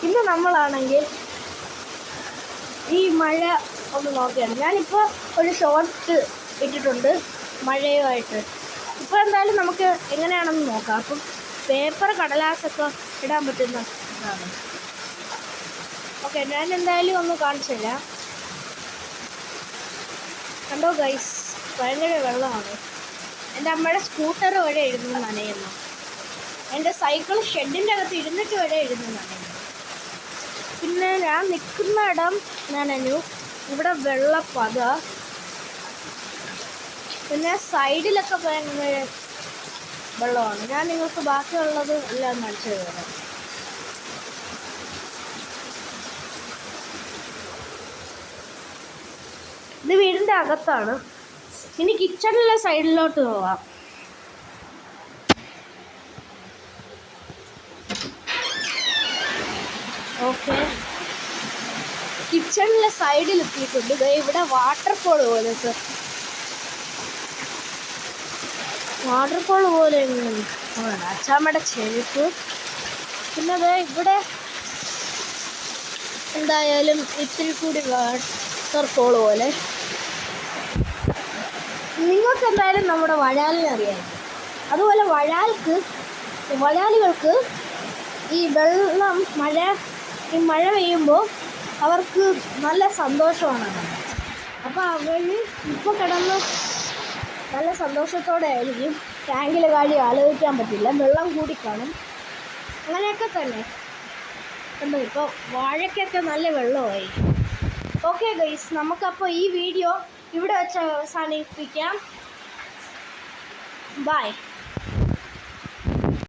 ഇന്ന് നമ്മളാണെങ്കിൽ ഈ മഴ ഒന്ന് നോക്കിയാണ്. ഞാനിപ്പോൾ ഒരു ഷോർട്ട് ഇട്ടിട്ടുണ്ട് മഴയുമായിട്ട്. ഇപ്പോൾ എന്തായാലും നമുക്ക് എങ്ങനെയാണെന്ന് നോക്കാം. അപ്പം പേപ്പർ കടലാസൊക്കെ ഇടാൻ പറ്റുന്ന ഇതാണ്. ഓക്കെ, ഞാൻ എന്തായാലും ഒന്ന് കാണിച്ചു തരാം. കണ്ടോ ഗൈസ്, ഭയങ്കര വെള്ളമാണ്. എൻ്റെ അമ്മയുടെ സ്കൂട്ടർ വരെ ഇരുന്ന് നനയുന്നു. എൻ്റെ സൈക്കിൾ ഷെഡിൻ്റെ അകത്ത് ഇരുന്നിട്ട് വരെ ഇരുന്ന് നനയുന്നു. പിന്നെ ഞാൻ നിൽക്കുന്ന ഇടം നനഞ്ഞു. ഇവിടെ വെള്ളപ്പത. പിന്നെ സൈഡിലൊക്കെ ഭയങ്കര വെള്ളമാണ്. ഞാൻ നിങ്ങൾക്ക് ബാക്കിയുള്ളത് എല്ലാം കാണിച്ചു തരാം. ഇത് വീടിൻ്റെ അകത്താണ്. ഇനി കിച്ചണിലെ സൈഡിലോട്ട് പോവാം. ഓക്കെ, കിച്ചണിലെ സൈഡിൽ എത്തിയിട്ടുണ്ട്. ഇവിടെ വാട്ടർഫോൾ പോലെ അച്ചാമ്മയുടെ ചെരുപ്പ്. പിന്നെ ഇവിടെ എന്തായാലും ഇത്തിരി കൂടി വാട്ടർഫോൾ പോലെ. നിങ്ങൾക്ക് എന്തായാലും നമ്മുടെ വഴാലിനെ അറിയാം. അതുപോലെ വഴാലികൾക്ക് ഈ വെള്ളം മഴ പെയ്യുമ്പോൾ അവർക്ക് നല്ല സന്തോഷമാണ്. അപ്പോൾ അവർ ഇപ്പോൾ കിടന്ന് നല്ല സന്തോഷത്തോടെ ആയിരിക്കും. ടാങ്കിലെ കാര്യം ആലോചിക്കാൻ പറ്റില്ല, വെള്ളം കൂടിക്കാണും. അങ്ങനെയൊക്കെ തന്നെ കണ്ടോ, ഇപ്പോൾ വാഴയ്ക്കൊക്കെ നല്ല വെള്ളമായി. ഓക്കെ ഗൈസ്, നമുക്കപ്പോൾ ഈ വീഡിയോ ഇവിടെ വെച്ച് അവസാനിപ്പിക്കാം. ബൈ.